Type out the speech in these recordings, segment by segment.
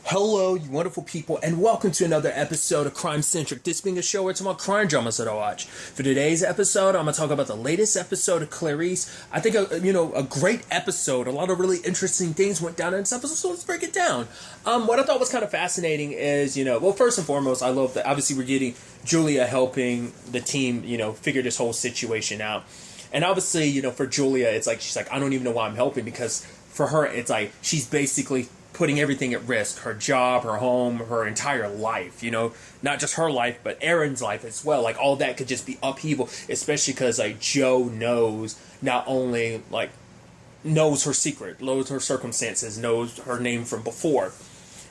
Hello, you wonderful people, and welcome to another episode of Crime Centric. This being a show where it's about crime dramas that I watch. For today's episode, I'm going to talk about the latest episode of Clarice. I think, a great episode. A lot of really interesting things went down in this episode, so let's break it down. What I thought was kind of fascinating is, first and foremost, I love that obviously we're getting Julia helping the team, figure this whole situation out. And obviously, for Julia, it's like, she's like, I don't even know why I'm helping, because for her, it's like, she's basically putting everything at risk, her job, her home, her entire life, not just her life, but Aaron's life as well. Like, all that could just be upheaval, especially because, like, Joe knows, not only, like, knows her secret, knows her circumstances, knows her name from before.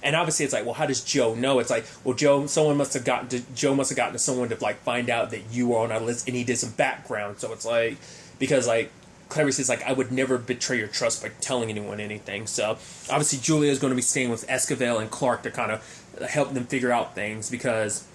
And obviously it's like, well, how does Joe know? It's like, well, Joe must have gotten to someone to, like, find out that you were on our list, and he did some background. So it's like, because, like, Clarice is like, I would never betray your trust by telling anyone anything. So obviously Julia is going to be staying with Esquivel and Clark to kind of help them figure out things, because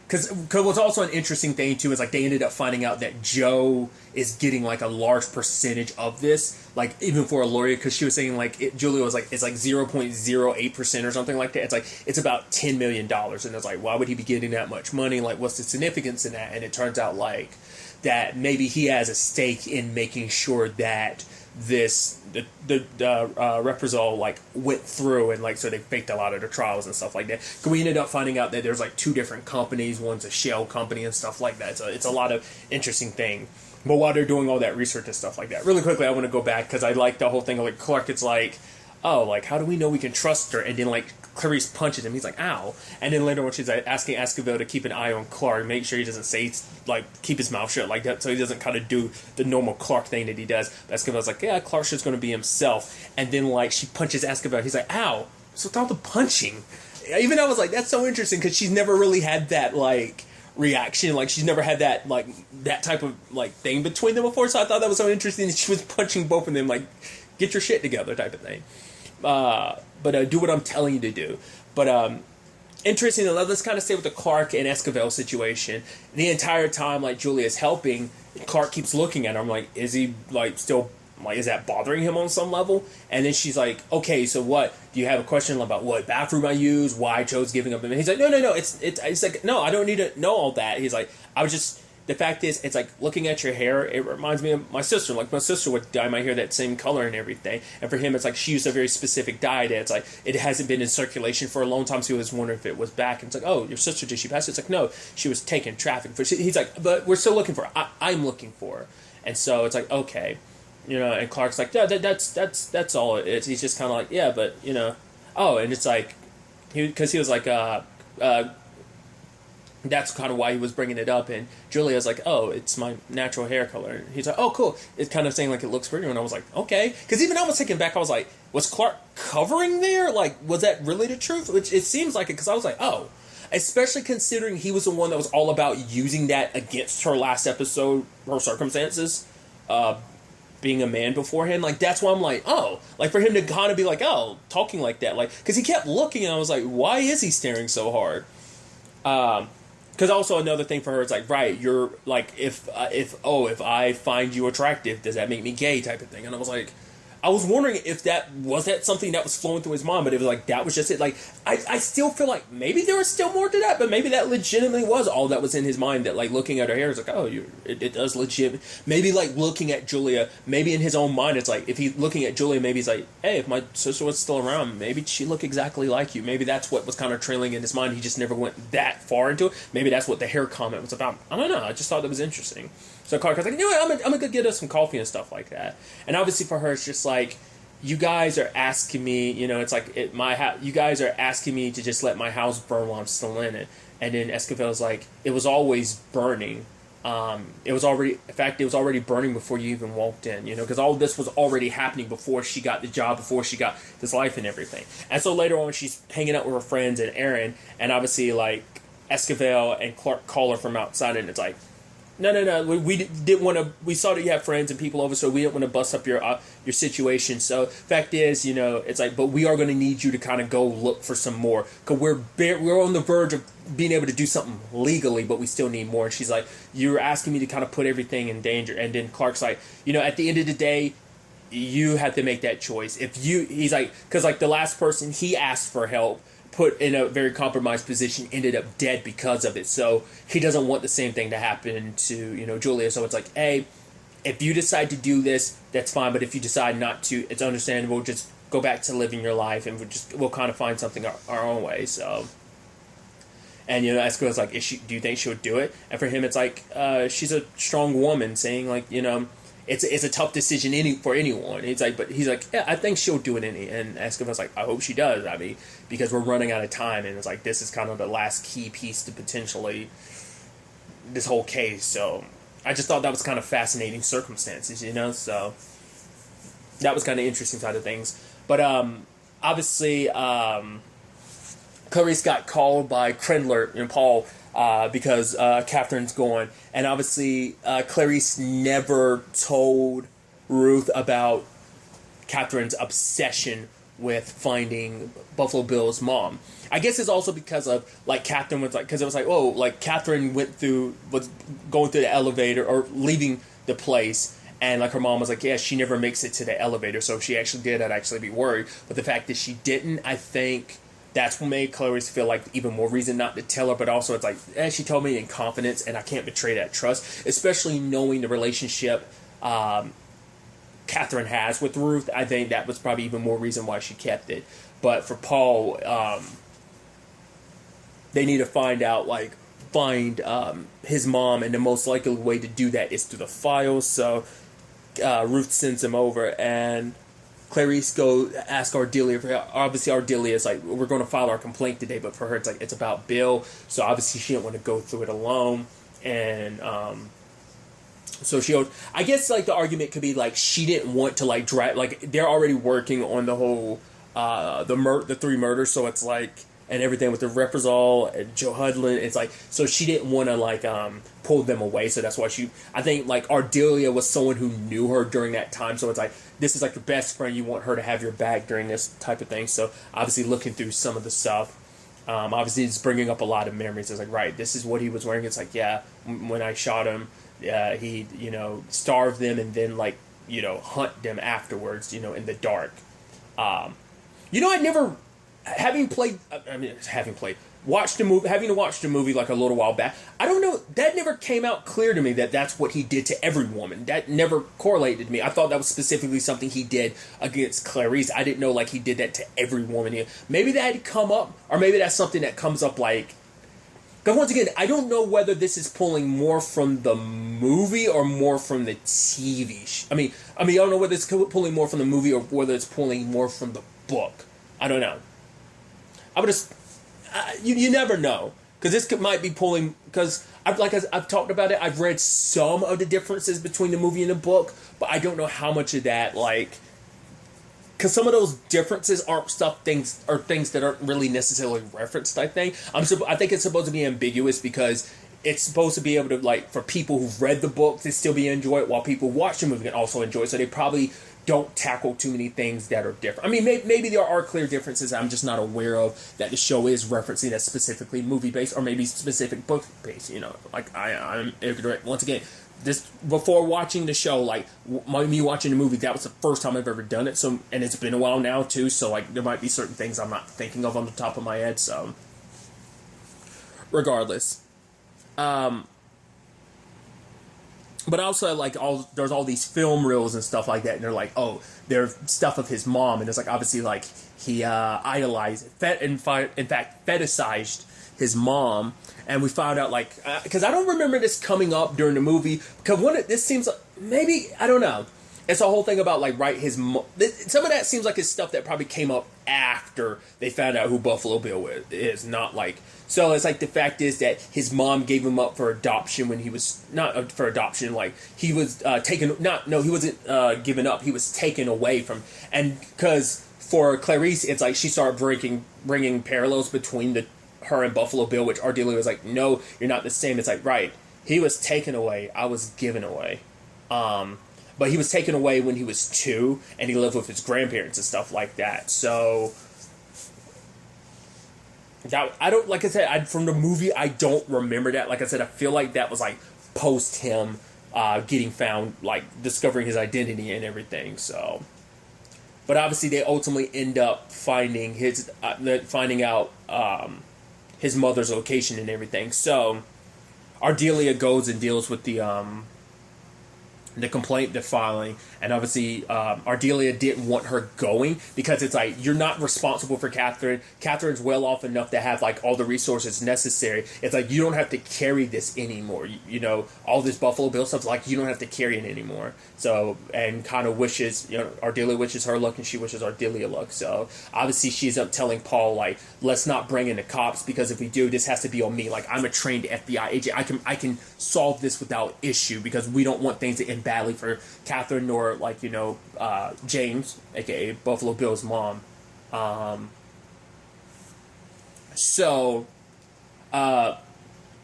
what's also an interesting thing too is, like, they ended up finding out that Joe is getting, like, a large percentage of this, like, even for a lawyer, because she was saying, like, Julia was like, it's like 0.08% or something like that. It's like, it's about $10 million, and it's like, why would he be getting that much money? Like, what's the significance in that? And it turns out, like, that maybe he has a stake in making sure that the Reprisal, like, went through, and, like, so they faked a lot of the trials and stuff like that. Because we ended up finding out that there's, like, two different companies, one's a shell company and stuff like that. So it's a lot of interesting things. But while they're doing all that research and stuff like that, really quickly I want to go back, because I like the whole thing of, like, Clark, it's like, oh, like, how do we know we can trust her? And then, like, Clarice punches him. He's like, ow. And then later when she's, like, asking Esquivel to keep an eye on Clark, make sure he doesn't say, like, keep his mouth shut like that, so he doesn't kind of do the normal Clark thing that he does. But Esquivel's like, yeah, Clark's just going to be himself. And then, like, she punches Esquivel. He's like, ow. So without the punching. Even I was like, that's so interesting, because she's never really had that, like, reaction. Like, she's never had that, like, that type of, like, thing between them before. So I thought that was so interesting that she was punching both of them, like, get your shit together type of thing. But do what I'm telling you to do. But interesting, let's kind of stay with the Clark and Esquivel situation. The entire time, like, Julia's helping, Clark keeps looking at her. I'm like, is he, like, still, like, is that bothering him on some level? And then she's like, okay, so what? Do you have a question about what bathroom I use? Why I chose giving up? And he's like, no. It's like, no, I don't need to know all that. He's like, I was just... The fact is, it's like, looking at your hair, it reminds me of my sister. Like, my sister would dye my hair that same color and everything. And for him, it's like, she used a very specific dye that it's like, it hasn't been in circulation for a long time, so he was wondering if it was back. And it's like, oh, your sister, did she pass? It's like, no, she was taking traffic. He's like, but we're still looking for her. I'm looking for her. And so it's like, okay. And Clark's like, yeah, that's all it is. He's just kind of like, yeah, but, oh, and it's like, because he was like, that's kind of why he was bringing it up, and Julia's like, oh, it's my natural hair color. And he's like, oh, cool. It's kind of saying, like, it looks pretty, and I was like, okay. Because even I was taken back, I was like, was Clark covering there? Like, was that really the truth? Which it seems like it, because I was like, oh. Especially considering he was the one that was all about using that against her last episode, her circumstances, being a man beforehand. Like, that's why I'm like, oh. Like, for him to kind of be like, oh, talking like that. Like, because he kept looking, and I was like, why is he staring so hard? Because also another thing for her, it's like, right, you're like, if I find you attractive, does that make me gay type of thing? And I was like, I was wondering if that something that was flowing through his mind, but it was like, that was just it. Like, I still feel like maybe there was still more to that, but maybe that legitimately was all that was in his mind, that, like, looking at her hair is like, oh, it does legit. Maybe, like, looking at Julia, maybe in his own mind, it's like, if he's looking at Julia, maybe he's like, hey, if my sister was still around, maybe she'd look exactly like you. Maybe that's what was kind of trailing in his mind. He just never went that far into it. Maybe that's what the hair comment was about. I don't know. I just thought that was interesting. So Clark was like, you know what, I'm gonna go get us some coffee and stuff like that. And obviously for her, it's just like, you guys are asking me, it's like, you guys are asking me to just let my house burn while I'm still in it. And then Esquivel's like, it was always burning. It was already burning before you even walked in, because all of this was already happening before she got the job, before she got this life and everything. And so later on, she's hanging out with her friends and Aaron, and obviously, like, Esquivel and Clark call her from outside, and it's like, no. We didn't want to. We saw that you have friends and people over, so we didn't want to bust up your situation. So fact is, it's like, but we are going to need you to kind of go look for some more, because we're on the verge of being able to do something legally, but we still need more. And she's like, you're asking me to kind of put everything in danger. And then Clark's like, at the end of the day, you have to make that choice. He's like, because like the last person he asked for help, put in a very compromised position, ended up dead because of it. So he doesn't want the same thing to happen to, Julia. So it's like, hey, if you decide to do this, that's fine. But if you decide not to, it's understandable. Just go back to living your life, and we'll kind of find something our own way. So, and Esco is like, do you think she'll do it? And for him, it's like, she's a strong woman, saying like, it's a tough decision for anyone. He's like, yeah, I think she'll do it. And Escobar's like, I hope she does. I mean, because we're running out of time, and it's like this is kind of the last key piece to potentially this whole case. So I just thought that was kind of fascinating circumstances, So that was kind of interesting side of things. But obviously, Clarice got called by Krendler and Paul. Because Catherine's gone. And obviously, Clarice never told Ruth about Catherine's obsession with finding Buffalo Bill's mom. I guess it's also because of, like, Catherine was like, because it was like, oh, like, Catherine was going through the elevator or leaving the place. And, like, her mom was like, yeah, she never makes it to the elevator. So if she actually did, I'd actually be worried. But the fact that she didn't, I think that's what made Clarice feel like even more reason not to tell her, but also it's like, she told me in confidence, and I can't betray that trust, especially knowing the relationship Catherine has with Ruth. I think that was probably even more reason why she kept it. But for Paul, they need to find his mom, and the most likely way to do that is through the files. So Ruth sends him over, and Clarice go ask Ardelia for help. Obviously, Ardelia is like, we're going to file our complaint today, but for her, it's like, it's about Bill. So obviously, she didn't want to go through it alone. And so I guess, like, the argument could be, like, she didn't want to, like, drag, like, they're already working on the whole, the 3 murders. So it's like, and everything with the Reprisal and Joe Hudlin. It's like, so she didn't want to, like, pull them away. So that's why I think, like, Ardelia was someone who knew her during that time. So it's like, this is like your best friend. You want her to have your back during this type of thing. So obviously looking through some of the stuff, obviously it's bringing up a lot of memories. It's like, right, this is what he was wearing. It's like, yeah, when I shot him, he, starved them and then, like, hunt them afterwards, in the dark. I never, having watched the movie like a little while back, I don't know, that never came out clear to me that that's what he did to every woman. That never correlated to me. I thought that was specifically something he did against Clarice. I didn't know, like, he did that to every woman. Maybe that had come up, or maybe that's something that comes up, like, because once again, I don't know whether this is pulling more from the movie or more from the TV. I don't know whether it's pulling more from the movie or whether it's pulling more from the book. I don't know. I would just, you never know, because this might be pulling, because I've talked about it. I've read some of the differences between the movie and the book, but I don't know how much of that, like, because some of those differences aren't things that aren't really necessarily referenced. I think it's supposed to be ambiguous because it's supposed to be able to, like, for people who've read the book to still be enjoy it, while people watch the movie can also enjoy it. So they probably don't tackle too many things that are different. I mean, maybe there are clear differences I'm just not aware of that the show is referencing as specifically movie-based or maybe specific book-based, Like, I'm ignorant. Once again, this, before watching the show, like, me watching the movie, that was the first time I've ever done it, so, and it's been a while now, too, so, like, there might be certain things I'm not thinking of on the top of my head, so. Regardless. But also, like, there's all these film reels and stuff like that, and they're like, oh, they're stuff of his mom, and it's like, obviously, like, he idolized, in fact, fetishized his mom, and we found out, like, because I don't remember this coming up during the movie, because this seems like, maybe, I don't know, it's a whole thing about, like, right, some of that seems like it's stuff that probably came up after they found out who Buffalo Bill is, not, like, so it's like the fact is that his mom gave him up for adoption when he was, not for adoption, like, he was he wasn't given up, he was taken away from, and because for Clarice, it's like she started bringing parallels between her and Buffalo Bill, which Ardelia was like, no, you're not the same. It's like, right, he was taken away, I was given away. But he was taken away when he was 2, and he lived with his grandparents and stuff like that. So, I don't, like I said, from the movie, I don't remember that. Like I said, I feel like that was, like, post him getting found, like discovering his identity and everything. So, but obviously they ultimately end up finding out his mother's location and everything. So Ardelia goes and deals with the complaint they're filing, and obviously Ardelia didn't want her going because it's like, you're not responsible for Catherine. Catherine's well off enough to have like all the resources necessary. It's like, you don't have to carry this anymore. You know, all this Buffalo Bill stuff's like, you don't have to carry it anymore. So, and kind of wishes, you know, Ardelia wishes her luck and she wishes Ardelia luck. So obviously she's up telling Paul, like, let's not bring in the cops, because if we do, this has to be on me. Like, I'm a trained FBI agent. I can solve this without issue, because we don't want things to end badly for Catherine, nor, like, you know, James, aka Buffalo Bill's mom. So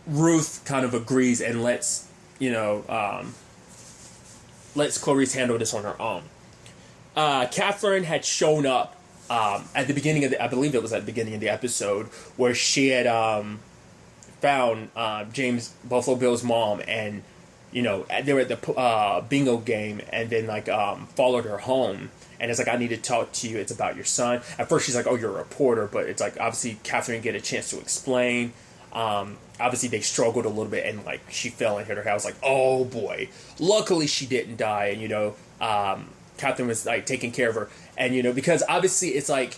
Ruth kind of agrees and lets Clarice handle this on her own. Catherine had shown up at the beginning of I believe it was at the beginning of the episode, where she had found James, Buffalo Bill's mom, and they were at the bingo game, and then followed her home, and it's like, I need to talk to you. It's about your son. At first she's like, oh, you're a reporter, but it's like, obviously Catherine didn't get a chance to explain. Obviously they struggled a little bit, and like she fell and hit her head. I was like, oh boy. Luckily she didn't die, and Catherine was like taking care of her, and because obviously it's like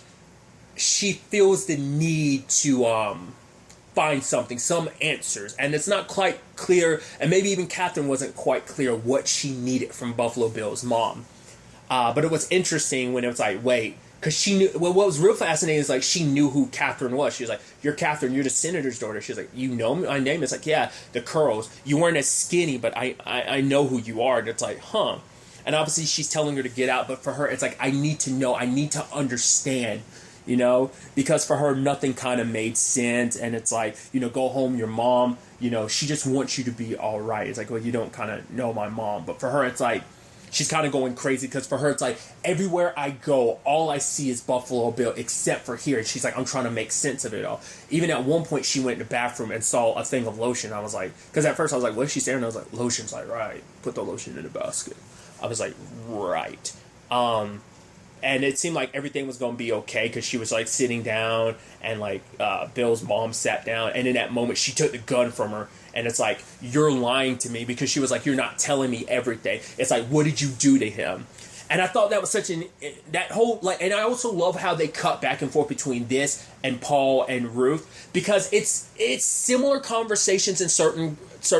she feels the need to find some answers, and it's not quite clear, and maybe even Catherine wasn't quite clear what she needed from Buffalo Bill's mom. But it was interesting when it was like, wait, because she knew. Well, what was real fascinating is like she knew who Catherine was. She was like, "You're Catherine. You're the senator's daughter." She's like, "You know my name?" It's like, "Yeah, the curls. You weren't as skinny, but I know who you are." And it's like, huh. And obviously she's telling her to get out, but for her, it's like, I need to know. I need to understand. Because for her, nothing kind of made sense. And it's like, go home, your mom, she just wants you to be all right. It's like, well, you don't kind of know my mom. But for her, it's like, she's kind of going crazy, because for her, it's like, everywhere I go, all I see is Buffalo Bill, except for here. And she's like, I'm trying to make sense of it all. Even at one point, she went in the bathroom and saw a thing of lotion. I was like, because at first I was like, what is she saying? And I was like, lotion's like, right, put the lotion in the basket. I was like, right. And it seemed like everything was going to be okay, because she was like sitting down, and like Bill's mom sat down, and in that moment she took the gun from her, and it's like, you're lying to me, because she was like, you're not telling me everything. It's like, what did you do to him? And I thought that was such and I also love how they cut back and forth between this and Paul and Ruth, because it's similar conversations in certain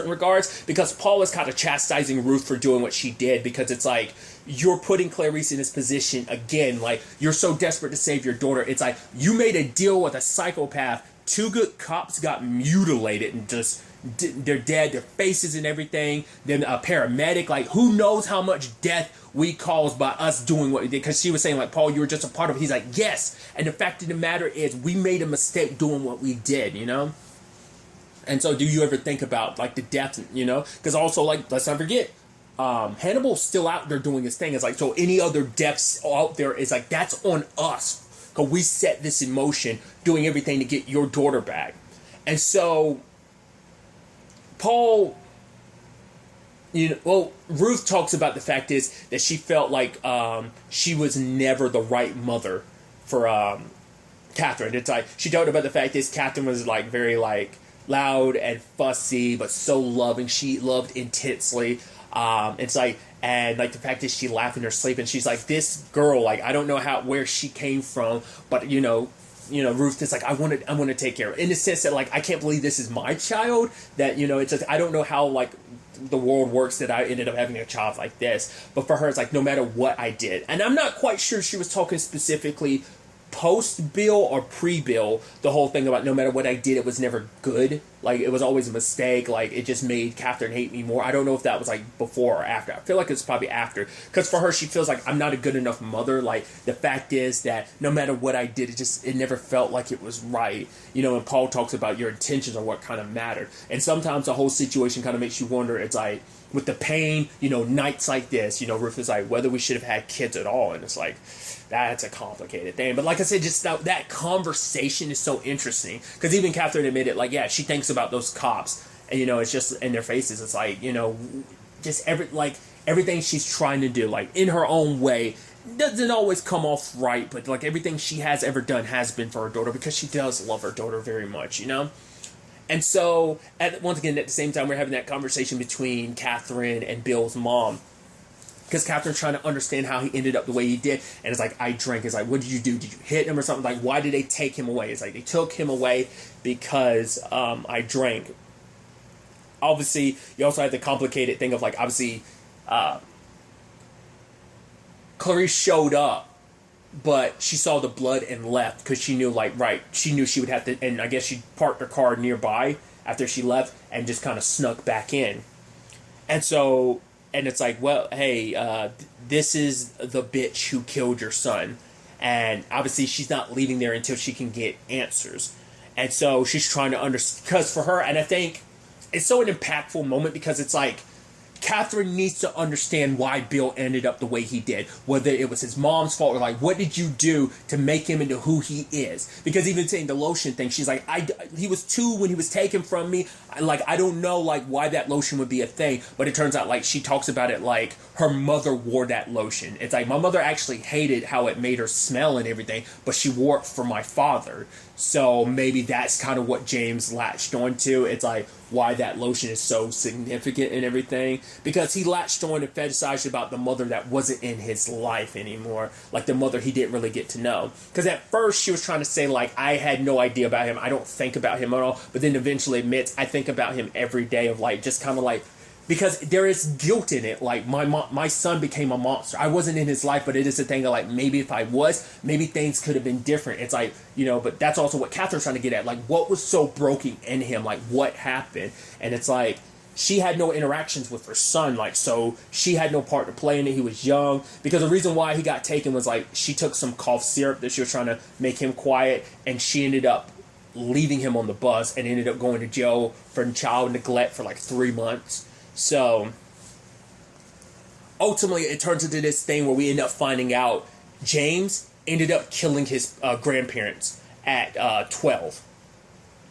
regards, because Paul is kind of chastising Ruth for doing what she did, because it's like, you're putting Clarice in this position again, like, you're so desperate to save your daughter. It's like, you made a deal with a psychopath. 2 good cops got mutilated and just they're dead, their faces and everything. Then a paramedic, like, who knows how much death we caused by us doing what we did. Because she was saying, like, Paul, you were just a part of it. He's like, yes. And the fact of the matter is, we made a mistake doing what we did, And so do you ever think about, like, the death, Because also, like, let's not forget, Hannibal's still out there doing his thing. It's like, so any other deaths out there is like, that's on us, because we set this in motion, doing everything to get your daughter back. And so Paul, Ruth talks about the fact is that she felt like she was never the right mother for Catherine. It's like, she talked about the fact is Catherine was like very like loud and fussy, but so loving. She loved intensely. It's like, and like the fact is she laughed in her sleep, and she's like, this girl, like, I don't know where she came from, but Ruth is like, I want to take care of it, in the sense that, like, I can't believe this is my child, that, it's just, I don't know how, like, the world works that I ended up having a child like this. But for her, it's like, no matter what I did, and I'm not quite sure she was talking specifically post-Bill or pre-Bill, the whole thing about no matter what I did, it was never good. Like, it was always a mistake. Like, it just made Catherine hate me more. I don't know if that was, like, before or after. I feel like it's probably after. Because for her, she feels like I'm not a good enough mother. Like, the fact is that no matter what I did, it never felt like it was right. And Paul talks about your intentions are what kind of mattered. And sometimes the whole situation kind of makes you wonder, it's like, with the pain, nights like this, Ruth is like, whether we should have had kids at all. And it's like, that's a complicated thing. But like I said, just that conversation is so interesting. Because even Catherine admitted, like, yeah, she thinks about those cops. And, it's just in their faces. It's like, just everything she's trying to do, like in her own way, doesn't always come off right, but like everything she has ever done has been for her daughter because she does love her daughter very much, you know? And so, once again, at the same time, we're having that conversation between Catherine and Bill's mom. Because Catherine's trying to understand how he ended up the way he did. And it's like, I drank. It's like, what did you do? Did you hit him or something? Like, why did they take him away? It's like, they took him away because I drank. Obviously, you also have the complicated thing of, like, obviously, Clarice showed up, but she saw the blood and left because she knew, like, she knew she would have to, and I guess she parked her car nearby after she left and just kind of snuck back in. And so, and it's like, well, hey, this is the bitch who killed your son. And obviously she's not leaving there until she can get answers. And so she's trying to understand, because for her, and I think it's so an impactful moment because it's like, Catherine needs to understand why Bill ended up the way he did. Whether it was his mom's fault or like, what did you do to make him into who he is? Because even saying the lotion thing, she's like, he was 2 when he was taken from me. I don't know like why that lotion would be a thing. But it turns out like she talks about it like her mother wore that lotion. It's like my mother actually hated how it made her smell and everything, but she wore it for my father. So maybe that's kind of what James latched onto. It's like why that lotion is so significant and everything. Because he latched on and fetishized about the mother that wasn't in his life anymore. Like the mother he didn't really get to know. Because at first she was trying to say like, I had no idea about him. I don't think about him at all. But then eventually admits, I think about him every day of like, just kind of like, because there is guilt in it. Like my son became a monster. I wasn't in his life, but it is a thing of like, maybe if I was, maybe things could have been different. It's like, you know, but that's also what Catherine's trying to get at. Like, what was so broken in him? Like, what happened? And it's like, she had no interactions with her son. Like, so she had no part to play in it. He was young. Because the reason why he got taken was like, she took some cough syrup that she was trying to make him quiet. And she ended up leaving him on the bus and ended up going to jail for child neglect for like 3 months. So, ultimately, it turns into this thing where we end up finding out James ended up killing his grandparents at 12.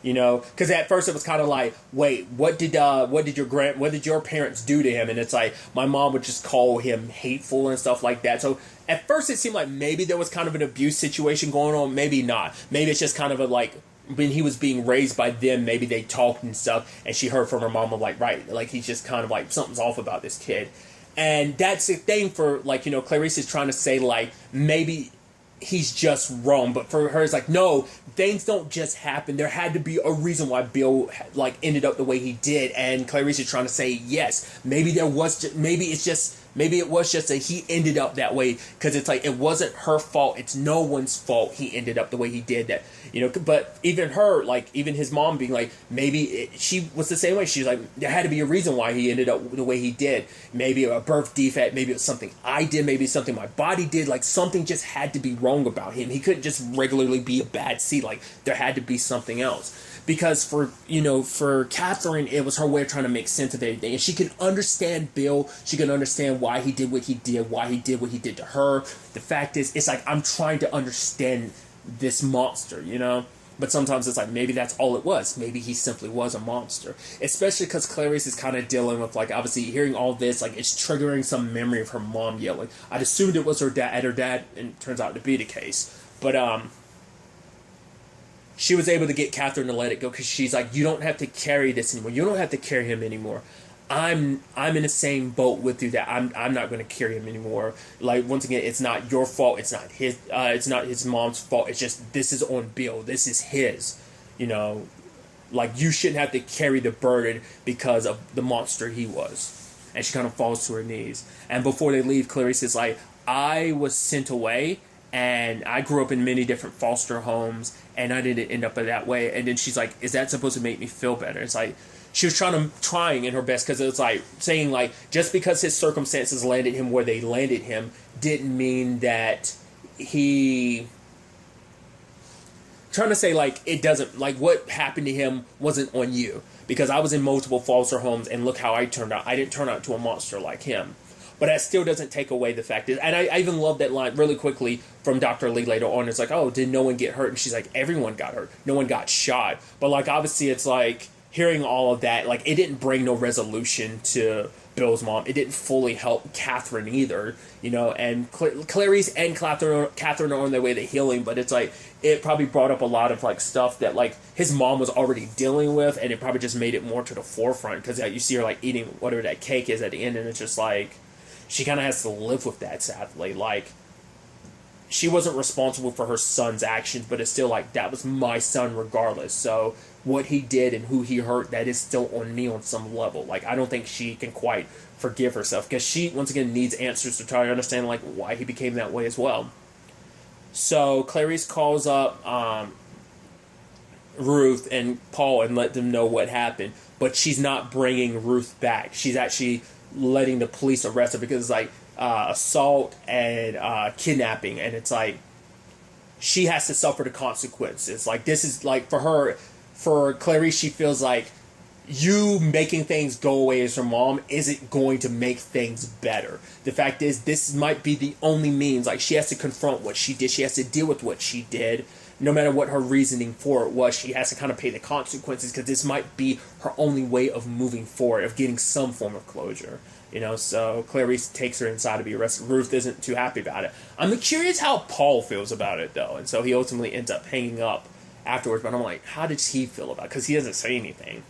You know, because at first it was kind of like, wait, what did your parents do to him? And it's like my mom would just call him hateful and stuff like that. So at first it seemed like maybe there was kind of an abuse situation going on, maybe not. Maybe it's just kind of a like, when he was being raised by them, maybe they talked and stuff, and she heard from her mom of like, right, like he's just kind of like, something's off about this kid. And that's the thing for, like, you know, Clarice is trying to say, like, maybe he's just wrong, but for her it's like, no, things don't just happen. There had to be a reason why Bill, like, ended up the way he did, and Clarice is trying to say, yes, maybe there was, maybe it was just that he ended up that way, because it's like, it wasn't her fault, it's no one's fault he ended up the way he did that, you know. But even her, like, even his mom being like, maybe she was the same way. She's like, there had to be a reason why he ended up the way he did. Maybe a birth defect, maybe it was something I did, maybe something my body did, like, something just had to be wrong about him. He couldn't just regularly be a bad seed, like, there had to be something else. Because for Catherine, it was her way of trying to make sense of everything. And she can understand Bill. She can understand why he did what he did, why he did what he did to her. The fact is, it's like, I'm trying to understand this monster, you know? But sometimes it's like, maybe that's all it was. Maybe he simply was a monster. Especially because Clarice is kind of dealing with, like, obviously hearing all this, like, it's triggering some memory of her mom yelling. I'd assumed it was her dad, and it turns out to be the case. But, she was able to get Catherine to let it go because she's like, you don't have to carry this anymore. You don't have to carry him anymore. I'm in the same boat with you that I'm not going to carry him anymore. Like, once again, it's not your fault. It's not his mom's fault. It's just, this is on Bill. This is his, you know, like, you shouldn't have to carry the burden because of the monster he was. And she kind of falls to her knees. And before they leave, Clarice is like, I was sent away and I grew up in many different foster homes and I didn't end up that way. And then she's like, is that supposed to make me feel better? It's like, she was trying in her best, because it's like saying, like, just because his circumstances landed him where they landed him didn't mean that he, trying to say, like, it doesn't, like, what happened to him wasn't on you, because I was in multiple foster homes and look how I turned out. I didn't turn out to a monster like him. But that still doesn't take away the fact that, and I even love that line really quickly from Dr. Lee later on. It's like, oh, did no one get hurt? And she's like, everyone got hurt. No one got shot. But, like, obviously it's like, hearing all of that, like, it didn't bring no resolution to Bill's mom. It didn't fully help Catherine either, you know, and Clarice and Catherine are on their way to healing, but it's like, it probably brought up a lot of like stuff that like his mom was already dealing with, and it probably just made it more to the forefront, because you see her like eating whatever that cake is at the end, and it's just like, she kind of has to live with that, sadly. Like, she wasn't responsible for her son's actions, but it's still like, that was my son regardless. So what he did and who he hurt, that is still on me on some level. Like, I don't think she can quite forgive herself, because she, once again, needs answers to try to understand, like, why he became that way as well. So Clarice calls up Ruth and Paul and let them know what happened, but she's not bringing Ruth back. She's actually letting the police arrest her, because it's like, assault and kidnapping, and it's like, she has to suffer the consequences. Like, this is like, for her, for Clarice, she feels like you making things go away as her mom isn't going to make things better. The fact is, this might be the only means. Like, she has to confront what she did, she has to deal with what she did, no matter what her reasoning for it was. She has to kind of pay the consequences, because this might be her only way of moving forward, of getting some form of closure. You know, so Clarice takes her inside to be arrested. Ruth isn't too happy about it. I'm curious how Paul feels about it, though. And so he ultimately ends up hanging up afterwards. But I'm like, how does he feel about it? Because he doesn't say anything.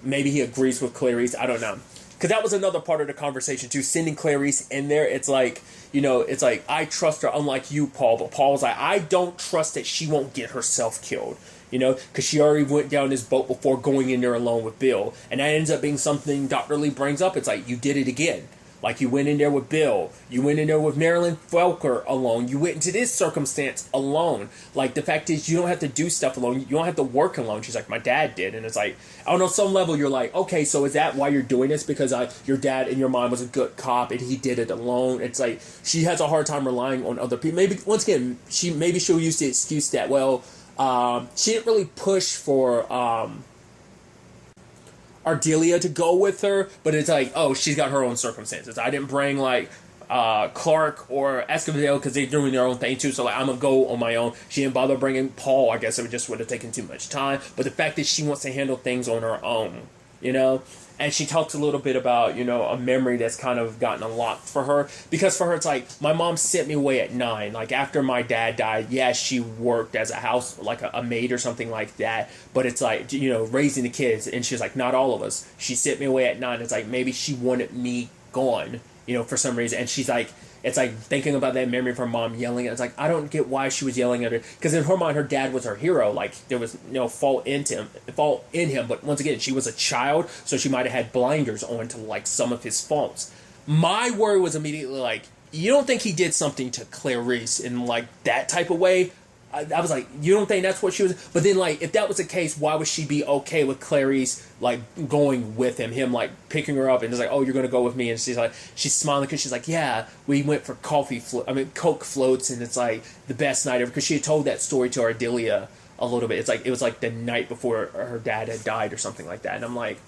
Maybe he agrees with Clarice. I don't know. Because that was another part of the conversation, too. Sending Clarice in there, it's like, you know, it's like, I trust her, unlike you, Paul. But Paul was like, I don't trust that she won't get herself killed. You know, because she already went down this boat before going in there alone with Bill. And that ends up being something Dr. Lee brings up. It's like, you did it again. Like, you went in there with Bill. You went in there with Marilyn Felker alone. You went into this circumstance alone. Like, the fact is, you don't have to do stuff alone. You don't have to work alone. She's like, my dad did. And it's like, I don't know, some level you're like, okay, so is that why you're doing this? Because your dad and your mom was a good cop and he did it alone. It's like, she has a hard time relying on other people. Maybe, once again, she'll use the excuse that, well, she didn't really push for Ardelia to go with her, but it's like, oh, she's got her own circumstances. I didn't bring like Clark or Escobedo because they're doing their own thing too, so like, I'm gonna go on my own. She didn't bother bringing Paul. I guess it just would have taken too much time. But the fact that she wants to handle things on her own, you know. And she talks a little bit about, you know, a memory that's kind of gotten unlocked for her. Because for her, it's like, my mom sent me away at 9. Like, after my dad died, yeah, she worked as a house, like a maid or something like that. But it's like, you know, raising the kids. And she's like, not all of us. She sent me away at 9. It's like, maybe she wanted me gone, you know, for some reason. And she's like, it's like thinking about that memory of her mom yelling. It's like, I don't get why she was yelling at her. Because in her mind, her dad was her hero. Like, there was no fault in him. But once again, she was a child, so she might have had blinders on to, like, some of his faults. My worry was immediately, like, you don't think he did something to Clarice in, like, that type of way? I was like, you don't think that's what she was? But then, like, if that was the case, why would she be okay with Clarice, like, going with him, like, picking her up and just like, oh, you're going to go with me? And she's like, she's smiling because she's like, yeah, we went for Coke floats, and it's like the best night ever. Because she had told that story to Ardelia a little bit. It's like, it was like the night before her dad had died or something like that. And I'm like,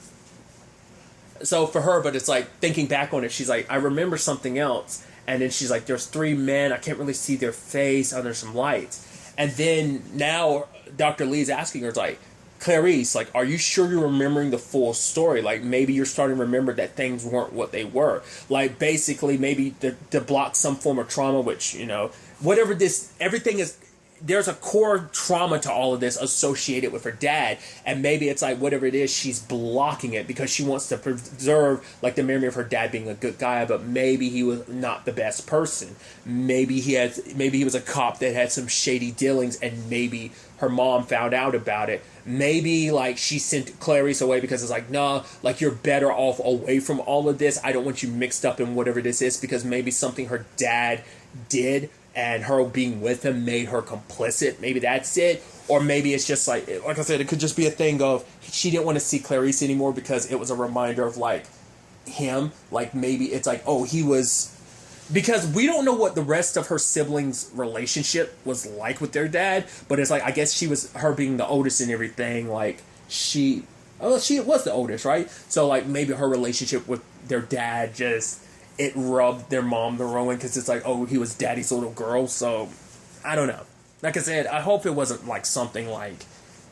so for her, but it's like, thinking back on it, she's like, I remember something else. And then she's like, there's 3 men, I can't really see their face under some lights. And then now Dr. Lee's asking her, like, Clarice, like, are you sure you're remembering the full story? Like, maybe you're starting to remember that things weren't what they were. Like, basically, maybe to block some form of trauma, which, you know, whatever this, everything is, there's a core trauma to all of this associated with her dad, and maybe it's like, whatever it is, she's blocking it because she wants to preserve, like, the memory of her dad being a good guy, but maybe he was not the best person. Maybe he was a cop that had some shady dealings, and maybe her mom found out about it. Maybe, like, she sent Clarice away because it's like, nah, like, you're better off away from all of this. I don't want you mixed up in whatever this is, because maybe something her dad did and her being with him made her complicit. Maybe that's it. Or maybe it's just like I said, it could just be a thing of she didn't want to see Clarice anymore because it was a reminder of, like, him. Like, maybe it's like, oh, he was... Because we don't know what the rest of her siblings' relationship was like with their dad, but it's like, I guess her being the oldest and everything, like, she was the oldest, right? So, like, maybe her relationship with their dad just... it rubbed their mom the wrong way because it's like, oh, he was daddy's little girl. So, I don't know. Like I said, I hope it wasn't like something like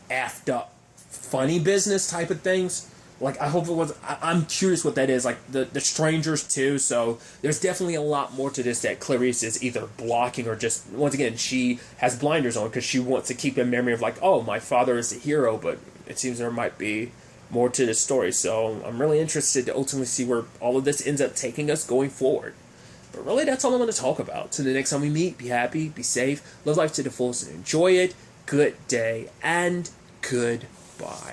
effed up funny business type of things. Like, I hope it was. I'm curious what that is. Like, the strangers, too. So, there's definitely a lot more to this that Clarice is either blocking or just, once again, she has blinders on because she wants to keep in memory of, like, oh, my father is a hero, but it seems there might be more to this story. So, I'm really interested to ultimately see where all of this ends up taking us going forward. But really, that's all I'm going to talk about. So, the next time we meet, be happy, be safe, live life to the fullest, and enjoy it. Good day, and goodbye.